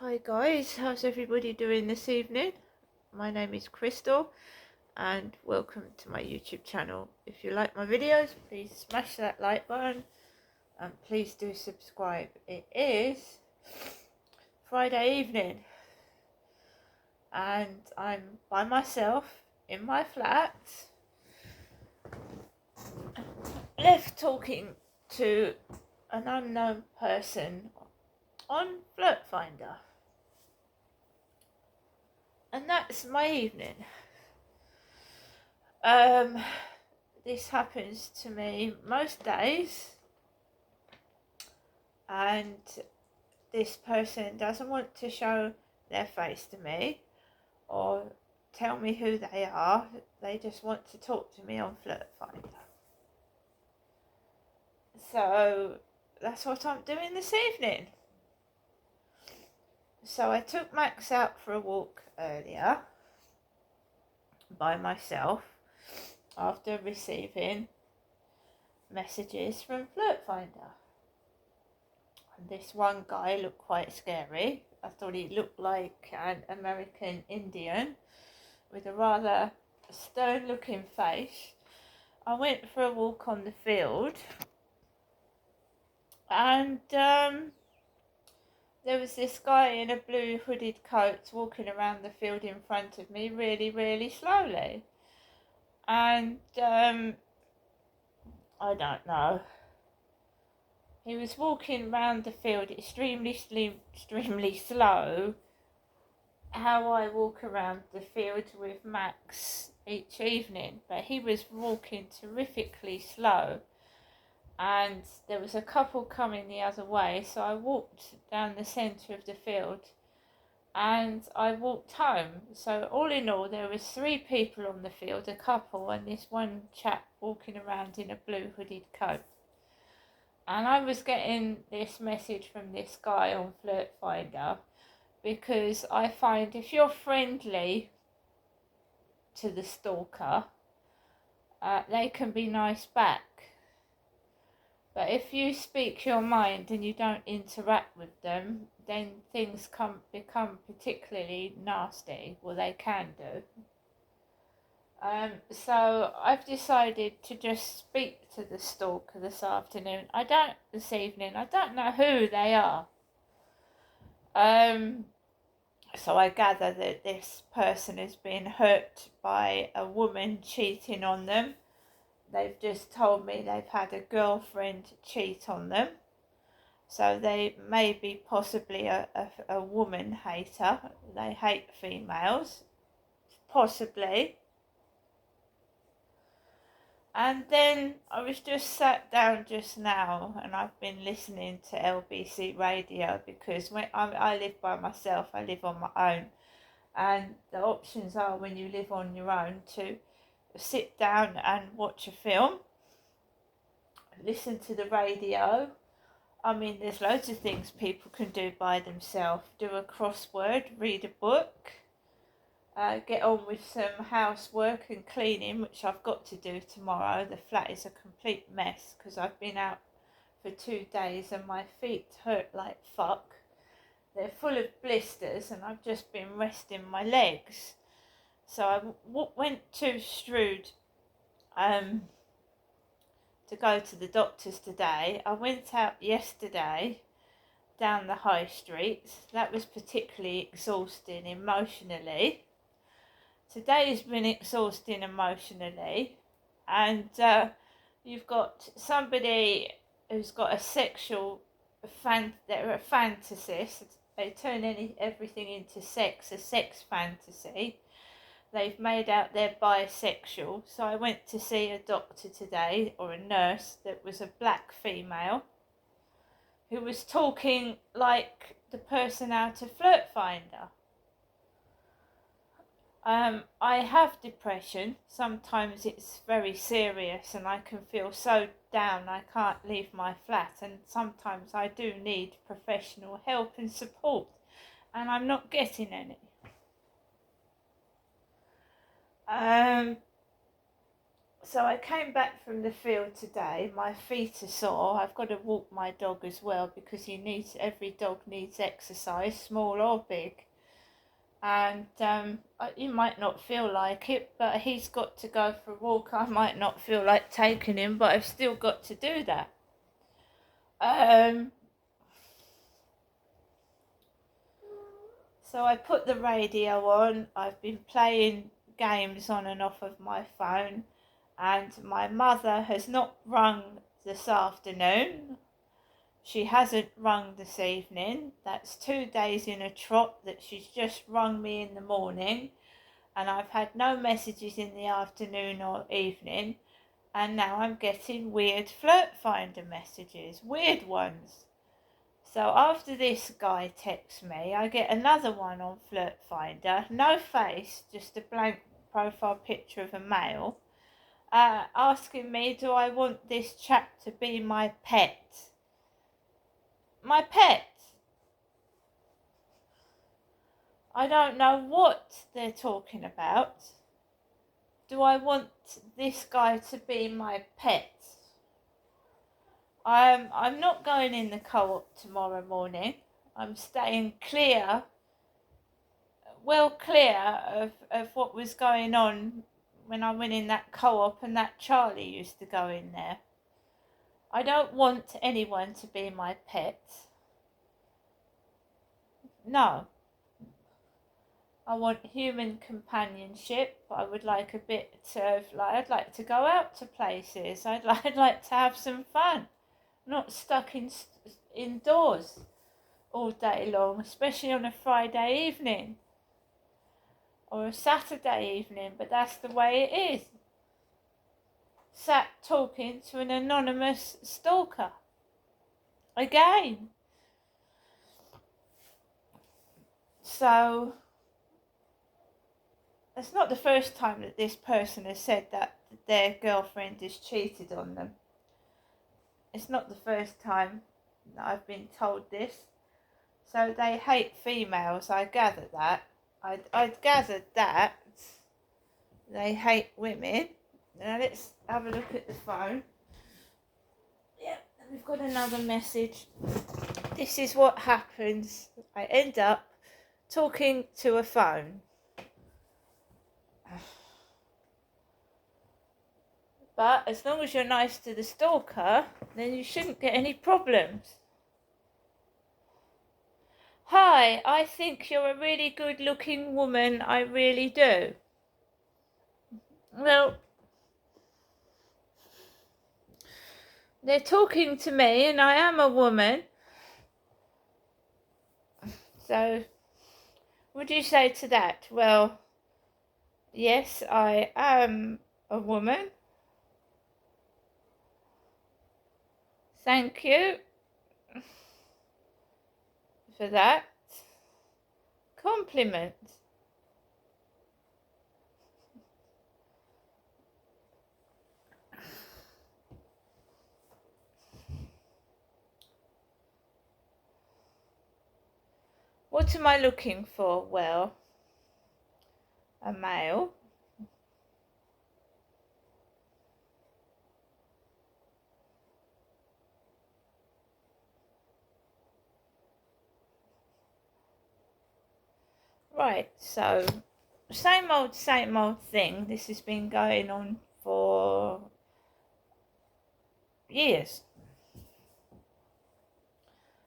Hi guys, how's everybody doing this evening? My name is Crystal and welcome to my YouTube channel. If you like my videos, please smash that like button and please do subscribe. It is Friday evening and I'm by myself in my flat, left talking to an unknown person on Flirt Finder. And that's my evening. This happens to me most days, and this person doesn't want to show their face to me or tell me who they are. They just want to talk to me on Flirt Finder. So that's what I'm doing this evening. So I took Max out for a walk earlier by myself after receiving messages from Flirt Finder. And this one guy looked quite scary. I thought he looked like an American Indian with a rather stern looking face. I went for a walk on the field and there was this guy in a blue hooded coat walking around the field in front of me really slowly. And I don't know. He was walking around the field extremely slow. How I walk around the field with Max each evening, but he was walking terrifically slow, and there was a couple coming the other way, so I walked down the centre of the field and I walked home. So all in all there was 3 people on the field, a couple and this one chap walking around in a blue hooded coat. And I was getting this message from this guy on Flirt Finder because I find if you're friendly to the stalker, they can be nice back. But if you speak your mind and you don't interact with them, then things become particularly nasty. Well, they can do. So I've decided to just speak to the stalker this afternoon. This evening. I don't know who they are. So I gather that this person has been hurt by a woman cheating on them. They've just told me they've had a girlfriend cheat on them. So they may be possibly a woman hater. They hate females. Possibly. And then I was just sat down just now and I've been listening to LBC radio because when I live by myself, I live on my own. And the options are when you live on your own to sit down and watch a film, listen to the radio. I mean, there's loads of things people can do by themselves. Do a crossword, read a book, get on with some housework and cleaning, which I've got to do tomorrow. The flat is a complete mess because I've been out for 2 days and my feet hurt like fuck. They're full of blisters and I've just been resting my legs. So I went to Strood to go to the doctor's today. I went out yesterday down the high street. That was particularly exhausting emotionally. Today's been exhausting emotionally, and you've got somebody who's got a sexual they're a fantasist. They turn everything into sex, a sex fantasy. They've made out they're bisexual. So I went to see a doctor today, or a nurse, that was a black female who was talking like the person out of Flirt Finder. I have depression. Sometimes it's very serious and I can feel so down I can't leave my flat, and sometimes I do need professional help and support and I'm not getting any. So I came back from the field today. My feet are sore. I've got to walk my dog as well because every dog needs exercise, small or big. And you might not feel like it, but he's got to go for a walk. I might not feel like taking him, but I've still got to do that. So I put the radio on. I've been playing games on and off of my phone, and my mother has not rung this afternoon. She hasn't rung this evening. That's 2 days in a trot that she's just rung me in the morning, and I've had no messages in the afternoon or evening, and now I'm getting weird Flirt Finder messages, weird ones. So after this guy texts me, I get another one on Flirt Finder, no face, just a blank profile picture of a male, asking me, do I want this chap to be my pet? My pet! I don't know what they're talking about. Do I want this guy to be my pet? I'm not going in the co-op tomorrow morning. I'm staying clear, well clear of what was going on when I went in that co-op and that Charlie used to go in there. I don't want anyone to be my pet. No. I want human companionship. I would like a bit of, I'd like to go out to places. I'd like to have some fun. Not stuck indoors all day long, especially on a Friday evening or a Saturday evening, but that's the way it is. Sat talking to an anonymous stalker. Again. So, it's not the first time that this person has said that their girlfriend has cheated on them. It's not the first time that I've been told this. So they hate females, I gather that. I'd gathered that they hate women. Now let's have a look at the phone. Yep, we've got another message. This is what happens. I end up talking to a phone. But as long as you're nice to the stalker, then you shouldn't get any problems. Hi, I think you're a really good looking woman, I really do. Well, they're talking to me and I am a woman. So, what do you say to that? Well, yes, I am a woman. Thank you for that compliment. What am I looking for? Well, a male. Right, so same old thing. This has been going on for years.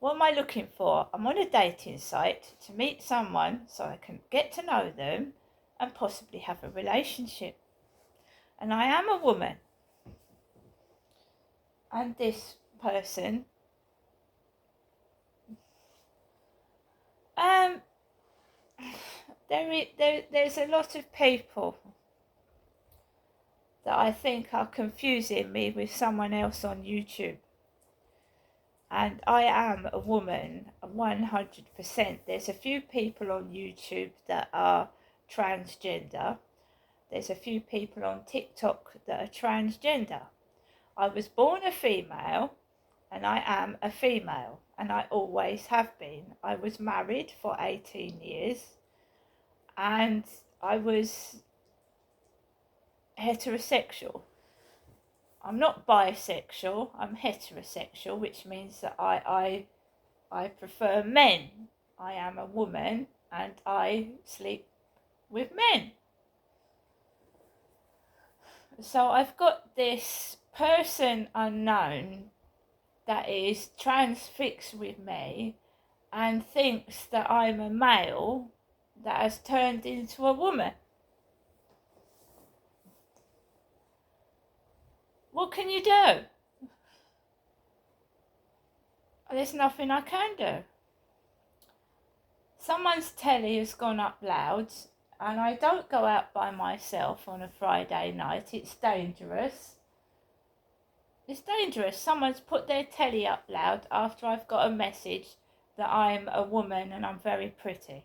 What am I looking for? I'm on a dating site to meet someone so I can get to know them and possibly have a relationship. And I am a woman. And this person, there's a lot of people that I think are confusing me with someone else on YouTube. And I am a woman, 100%. There's a few people on YouTube that are transgender. There's a few people on TikTok that are transgender. I was born a female and I am a female and I always have been. I was married for 18 years and I was heterosexual. I'm not bisexual, I'm heterosexual, which means that I prefer men. I am a woman and I sleep with men. So I've got this person unknown that is transfixed with me and thinks that I'm a male that has turned into a woman. What can you do? There's nothing I can do. Someone's telly has gone up loud, and I don't go out by myself on a Friday night. It's dangerous. It's dangerous. Someone's put their telly up loud after I've got a message that I'm a woman and I'm very pretty.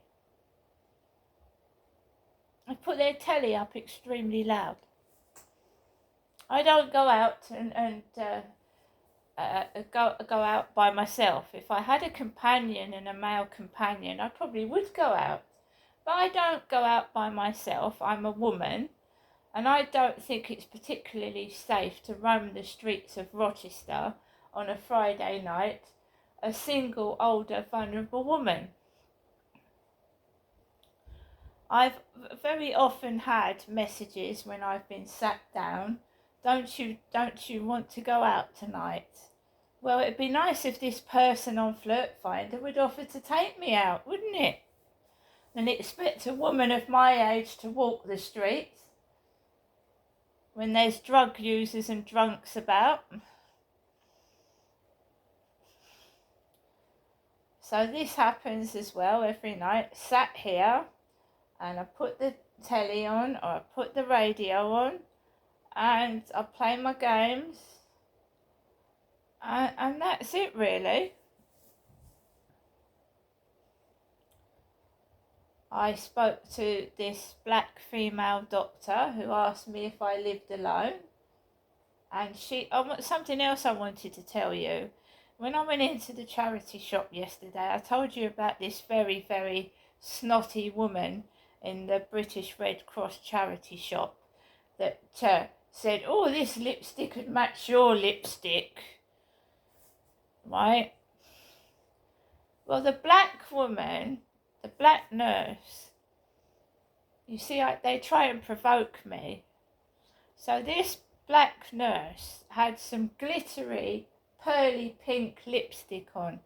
I put their telly up extremely loud. I don't go out and go out by myself. If I had a companion and a male companion, I probably would go out. But I don't go out by myself. I'm a woman, and I don't think it's particularly safe to roam the streets of Rochester on a Friday night, a single, older, vulnerable woman. I've very often had messages when I've been sat down, don't you want to go out tonight? Well, it'd be nice if this person on Flirt Finder would offer to take me out, wouldn't it? And expect a woman of my age to walk the streets when there's drug users and drunks about. So this happens as well every night. Sat here and I put the telly on or I put the radio on and I play my games and that's it really. I spoke to this black female doctor who asked me if I lived alone, and something else I wanted to tell you. When I went into the charity shop yesterday, I told you about this very, very snotty woman in the British Red Cross charity shop that said, oh, this lipstick would match your lipstick, right? Well, the black woman, the black nurse, you see, they try and provoke me. So this black nurse had some glittery, pearly pink lipstick on.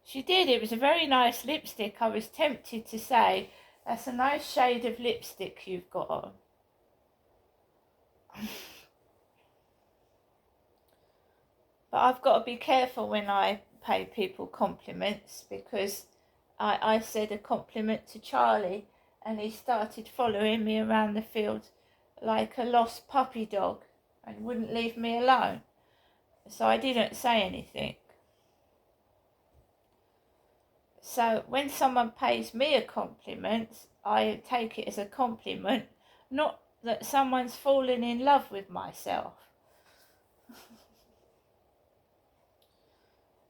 She did, it was a very nice lipstick. I was tempted to say, that's a nice shade of lipstick you've got on. But I've got to be careful when I pay people compliments, because I said a compliment to Charlie and he started following me around the field like a lost puppy dog and wouldn't leave me alone. So I didn't say anything. So when someone pays me a compliment, I take it as a compliment, not that someone's fallen in love with myself.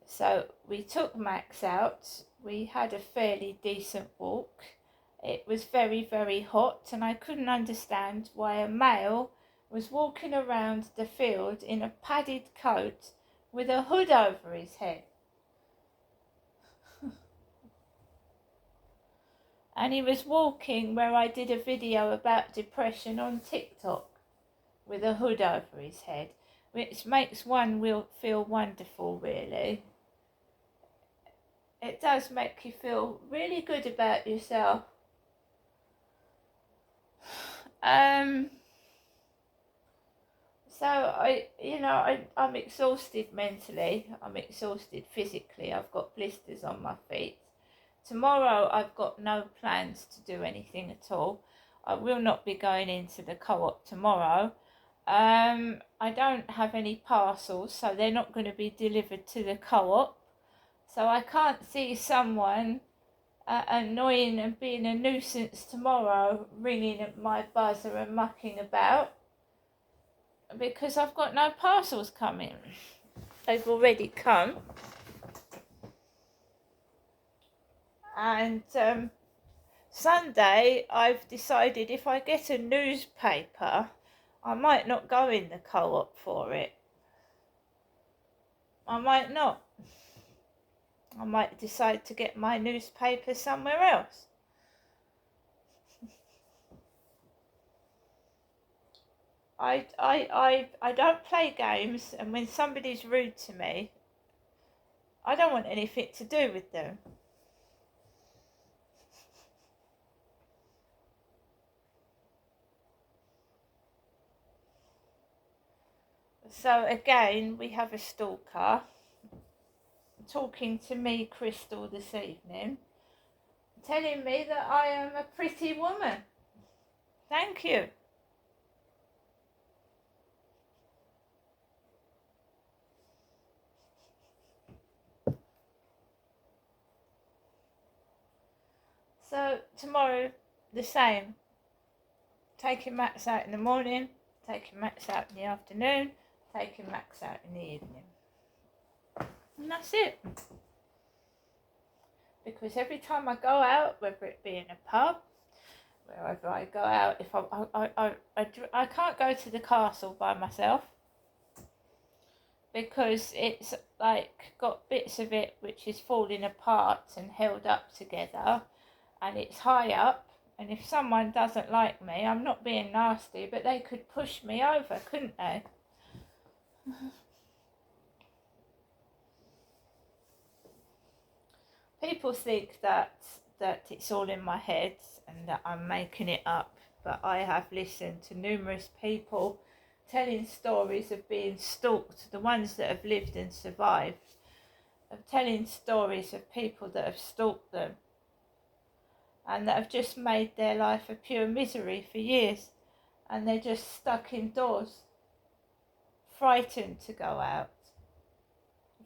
So we took Max out. We had a fairly decent walk. It was very, very hot, and I couldn't understand why a male was walking around the field in a padded coat with a hood over his head. And he was walking where I did a video about depression on TikTok with a hood over his head, which makes one feel wonderful, really. It does make you feel really good about yourself. So I'm exhausted mentally. I'm exhausted physically. I've got blisters on my feet. Tomorrow I've got no plans to do anything at all. I will not be going into the co-op tomorrow. I don't have any parcels, so they're not going to be delivered to the co-op. So I can't see someone annoying and being a nuisance tomorrow, ringing at my buzzer and mucking about, because I've got no parcels coming. They've already come. And Sunday I've decided if I get a newspaper, I might not go in the co-op for it. I might not. I might decide to get my newspaper somewhere else. I don't play games, and when somebody's rude to me, I don't want anything to do with them. So again, we have a stalker talking to me, Crystal, this evening, telling me that I am a pretty woman. Thank you. So tomorrow, the same. Taking Max out in the morning, taking Max out in the afternoon, taking Max out in the evening. And that's it. Because every time I go out, whether it be in a pub, wherever I go out, if I can't go to the castle by myself, because it's like got bits of it which is falling apart and held up together, and it's high up, and if someone doesn't like me, I'm not being nasty, but they could push me over, couldn't they? People think that it's all in my head and that I'm making it up, but I have listened to numerous people telling stories of being stalked, the ones that have lived and survived, of telling stories of people that have stalked them and that have just made their life a pure misery for years, and they're just stuck indoors, frightened to go out,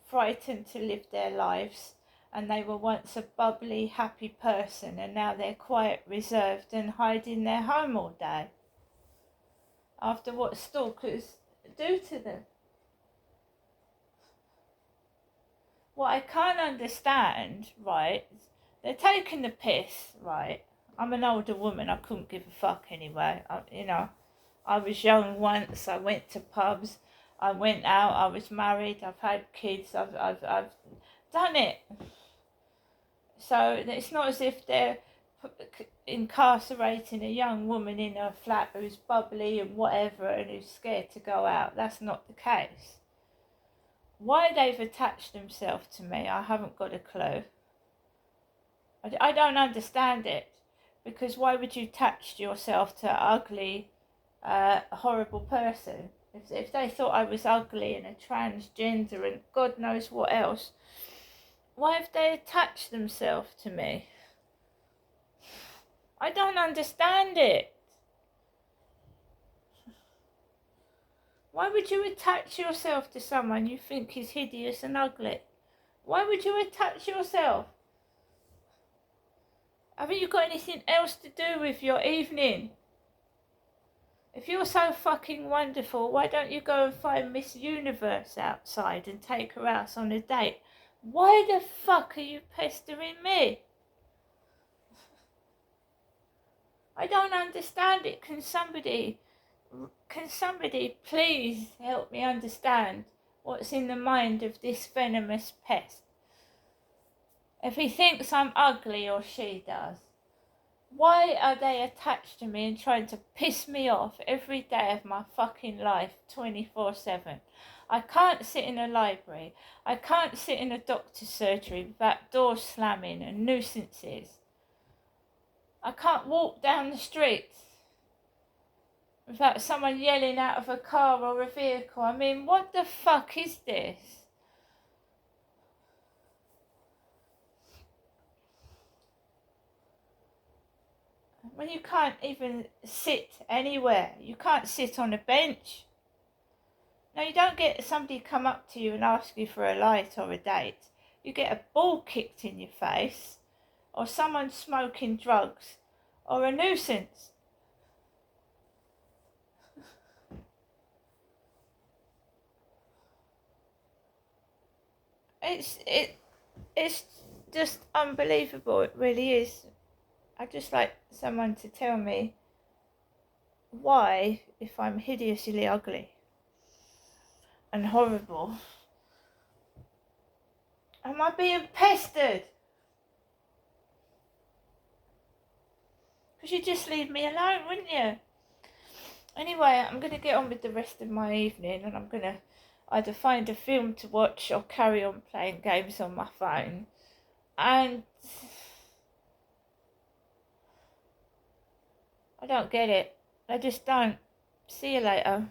frightened to live their lives, and they were once a bubbly, happy person, and now they're quiet, reserved, and hide in their home all day after what stalkers do to them. What I can't understand, right, they're taking the piss, right? I'm an older woman, I couldn't give a fuck anyway. I was young once, I went to pubs, I went out, I was married, I've had kids, I've done it. So it's not as if they're incarcerating a young woman in her flat who's bubbly and whatever and who's scared to go out. That's not the case. Why they've attached themselves to me, I haven't got a clue. I don't understand it. Because why would you attach yourself to an ugly, horrible person? If they thought I was ugly and a transgender and God knows what else, why have they attached themselves to me? I don't understand it. Why would you attach yourself to someone you think is hideous and ugly? Why would you attach yourself? Haven't you got anything else to do with your evening? If you're so fucking wonderful, why don't you go and find Miss Universe outside and take her out on a date? Why the fuck are you pestering me? I don't understand it. Can somebody please help me understand what's in the mind of this venomous pest? If he thinks I'm ugly, or she does, why are they attached to me and trying to piss me off every day of my fucking life 24/7? I can't sit in a library. I can't sit in a doctor's surgery without doors slamming and nuisances. I can't walk down the street without someone yelling out of a car or a vehicle. I mean, what the fuck is this? When you can't even sit anywhere. You can't sit on a bench. No, you don't get somebody come up to you and ask you for a light or a date. You get a ball kicked in your face, or someone smoking drugs, or a nuisance. It's just unbelievable. It really is. I'd just like someone to tell me why, if I'm hideously ugly and horrible, am I being pestered? Because you'd just leave me alone, wouldn't you? Anyway, I'm going to get on with the rest of my evening, and I'm going to either find a film to watch or carry on playing games on my phone. And I don't get it. I just don't. See you later.